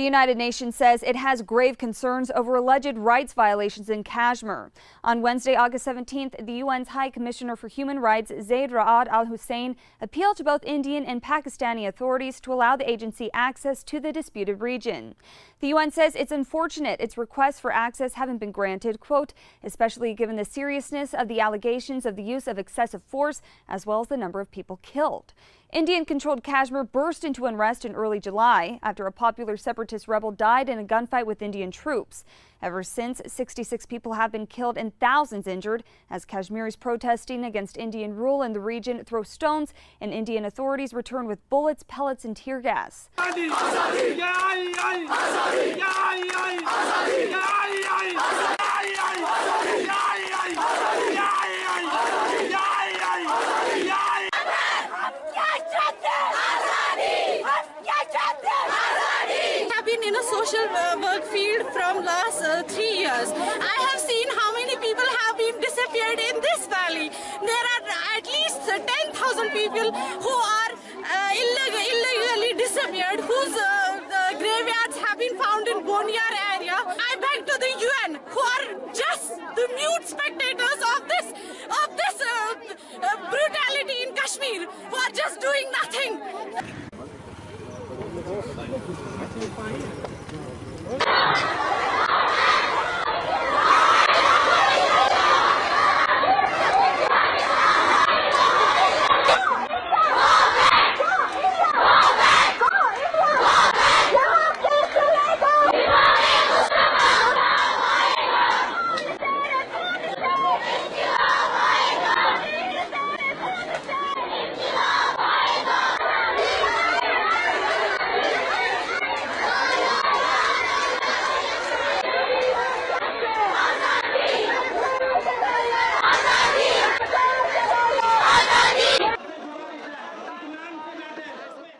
The United Nations says it has grave concerns over alleged rights violations in Kashmir. On Wednesday, August 17th, the UN's High Commissioner for Human Rights, Zaid Ra'ad Al Hussein, appealed to both Indian and Pakistani authorities to allow the agency access to the disputed region. The UN says it's unfortunate its requests for access haven't been granted, quote, especially given the seriousness of the allegations of the use of excessive force as well as the number of people killed. Indian-controlled Kashmir burst into unrest in early July after a popular separatist rebel died in a gunfight with Indian troops. Ever since, 66 people have been killed and thousands injured as Kashmiris protesting against Indian rule in the region throw stones and Indian authorities return with bullets, pellets, and tear gas. In a social work field from last 3 years. I have seen how many people have been disappeared in this valley. There are at least 10,000 people who are illegally disappeared, whose graveyards have been found in Boniar area. I beg to the UN, who are just the mute spectators of this brutality in Kashmir, who are just doing nothing.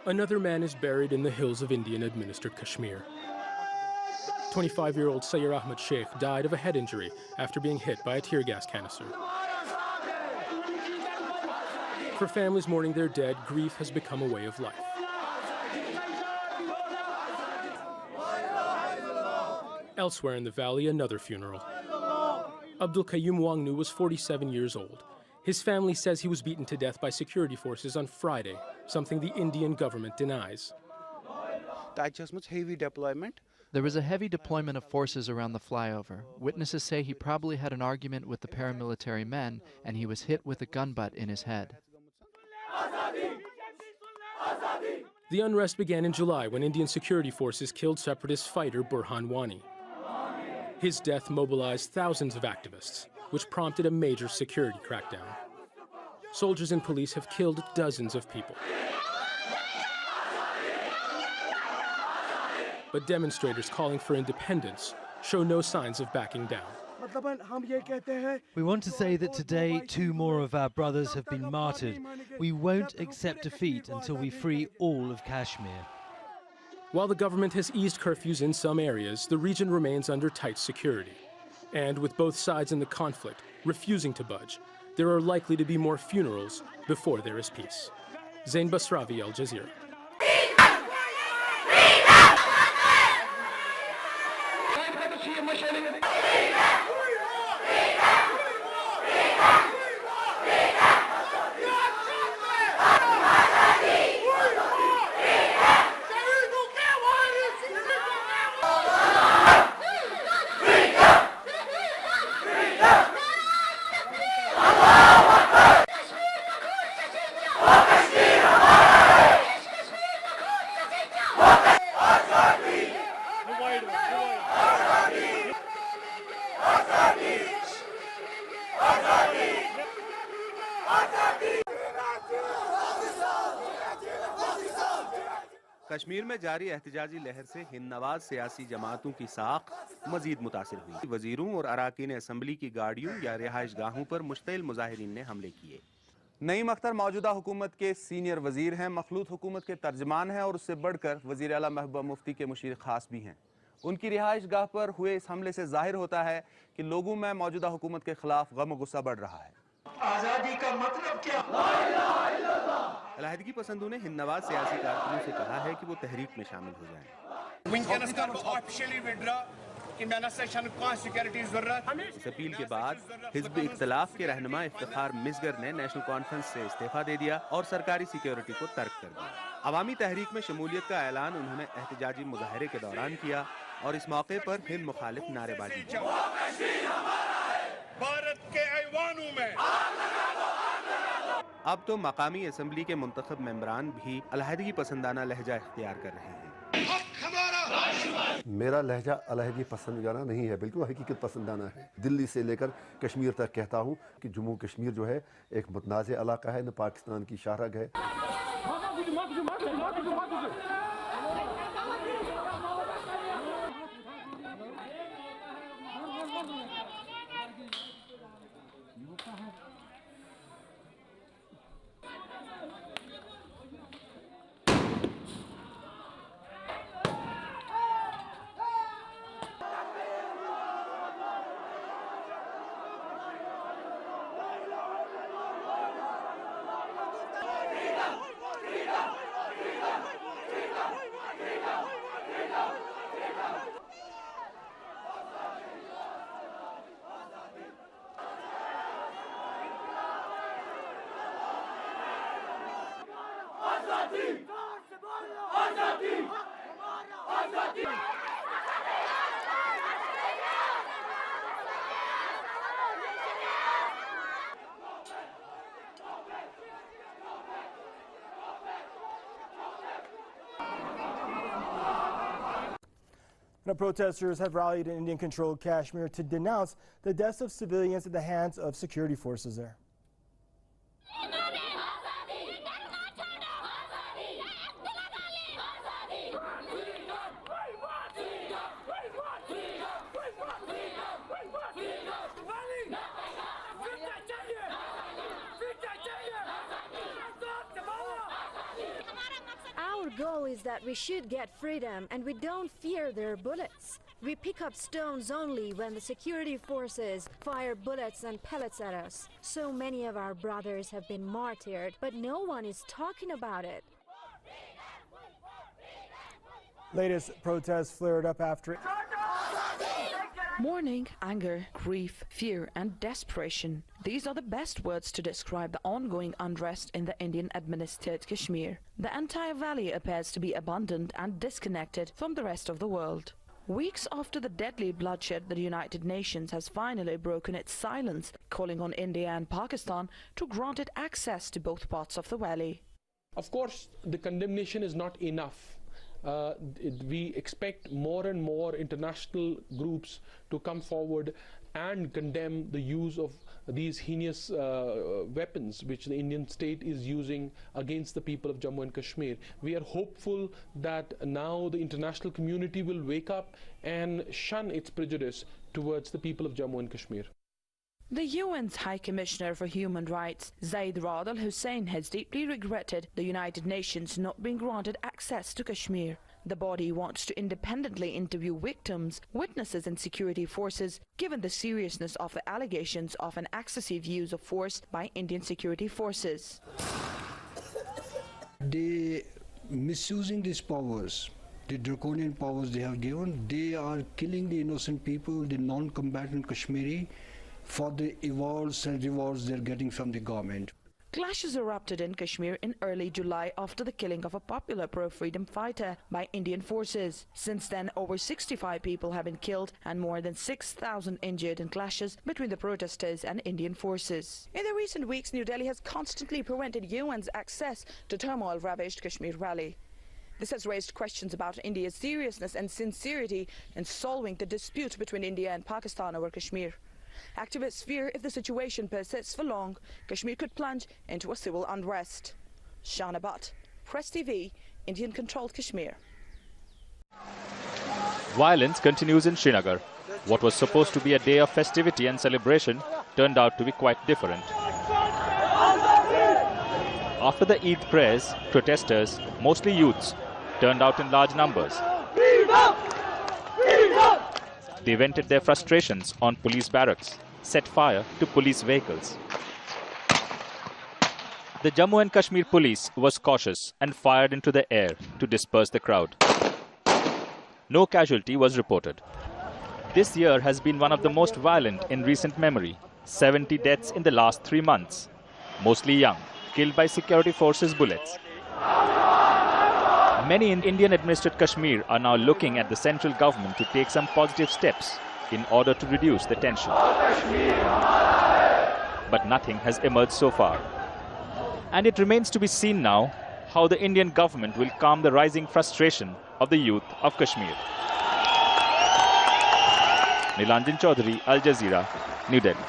Another man is buried in the hills of Indian-administered Kashmir. 25-year-old Sayyid Ahmad Sheikh died of a head injury after being hit by a tear gas canister. For families mourning their dead, grief has become a way of life. Elsewhere in the valley, another funeral. Abdul Qayyum Wangnu was 47 years old. His family says he was beaten to death by security forces on Friday, something the Indian government denies. There was a heavy deployment of forces around the flyover. Witnesses say he probably had an argument with the paramilitary men and he was hit with a gun butt in his head. The unrest began in July when Indian security forces killed separatist fighter Burhan Wani. His death mobilized thousands of activists, which prompted a major security crackdown. Soldiers and police have killed dozens of people. But demonstrators calling for independence show no signs of backing down. We want to say that today 2 more of our brothers have been martyred. We won't accept defeat until we free all of Kashmir. While the government has eased curfews in some areas, the region remains under tight security. And with both sides in the conflict refusing to budge, there are likely to be more funerals before there is peace. Zain Basravi, Al Jazeera. Kashmir में जारी एहतजाजी लहर से हिंदनवाज सियासी जमातों की साख मजीद मुतासिर हुई। वजीरों और अराकीन असम्बली की गाड़ियों या रिहाइश गाहों पर मुश्तइल मुजाहिरीन ने हमले किए। नईम अख्तर मौजूदा हुकूमत के सीनियर वजीर हैं, मखलूत हुकूमत के तर्जमान हैं और उससे बढ़कर वजीर आला महबूबा मुफ्ती के मुशीर खास भी हैं। उनकी रिहाइश गाह पर हुए इस हमले से जाहिर होता है कि लोगों में मौजूदा हुकूमत के खिलाफ गम गुस्सा बढ़ रहा है। आजादी का मतलब क्या? अलहदगी पसंदों ने हिंदनवाज सियासी कारकुनों से कहा है कि वो तहरीक में शामिल हो जाएं। इस अपील के बाद हिज़्ब इख्तिलाफ के रहनुमा इफ्तिखार मिसगर ने नेशनल कॉन्फ्रेंस से इस्तीफा दे दिया और सरकारी सिक्योरिटी को तर्क कर दिया। अवामी तहरीक में शमूलियत का ऐलान उन्होंने एहतजाजी मुजाहरे के दौरान किया और इस मौके पर हिंद मुखालिफ नारेबाजी की। भारत के ऐवानों में अब तो मकामी असम्बली के मुंतखब मेंबरान भी अलहदगी पसंदाना लहजा इख्तियार कर रहे हैं। मेरा लहजा अलहदगी पसंदाना नहीं है, बिल्कुल हकीकत पसंदाना है। दिल्ली से लेकर कश्मीर तक कहता हूँ कि जम्मू कश्मीर जो है एक मुतनाज़ इलाका है, न पाकिस्तान की शाहरग है। Now, protesters have rallied in Indian-controlled Kashmir to denounce the deaths of civilians at the hands of security forces there. Our goal is that we should get freedom and we don't fear their bullets. We pick up stones only when the security forces fire bullets and pellets at us. So many of our brothers have been martyred, but no one is talking about it. Latest protests flared up after Mourning, anger, grief, fear and desperation. These are the best words to describe the ongoing unrest in the Indian-administered Kashmir. The entire valley appears to be abandoned and disconnected from the rest of the world. Weeks after the deadly bloodshed, the United Nations has finally broken its silence, calling on India and Pakistan to grant it access to both parts of the valley. Of course, the condemnation is not enough. We expect more and more international groups to come forward and condemn the use of these heinous weapons which the Indian state is using against the people of Jammu and Kashmir. We are hopeful that now the international community will wake up and shun its prejudice towards the people of Jammu and Kashmir. The UN's High Commissioner for Human Rights, Zeid Ra'ad Al Hussein, has deeply regretted the United Nations not being granted access to Kashmir. The body wants to independently interview victims, witnesses and security forces, given the seriousness of the allegations of an excessive use of force by Indian security forces. They misusing these powers, the draconian powers they have given. They are killing the innocent people, the non-combatant Kashmiri, for the awards and rewards they're getting from the government. Clashes erupted in Kashmir in early July after the killing of a popular pro-freedom fighter by Indian forces. Since then, over 65 people have been killed and more than 6,000 injured in clashes between the protesters and Indian forces. In the recent weeks, New Delhi has constantly prevented UN's access to turmoil-ravaged Kashmir Valley. This has raised questions about India's seriousness and sincerity in solving the dispute between India and Pakistan over Kashmir. Activists fear if the situation persists for long, Kashmir could plunge into a civil unrest. Shana Bhatt, Press TV, Indian-controlled Kashmir. Violence continues in Srinagar. What was supposed to be a day of festivity and celebration turned out to be quite different. After the Eid prayers, protesters, mostly youths, turned out in large numbers. They vented their frustrations on police barracks, set fire to police vehicles. The Jammu and Kashmir police was cautious and fired into the air to disperse the crowd. no casualty was reported. This year has been one of the most violent in recent memory. 70 deaths in the last 3 months, mostly young, killed by security forces' bullets. Many in Indian-administered Kashmir are now looking at the central government to take some positive steps in order to reduce the tension. But nothing has emerged so far. And it remains to be seen now how the Indian government will calm the rising frustration of the youth of Kashmir. Nilanjan Chaudhary, Al Jazeera, New Delhi.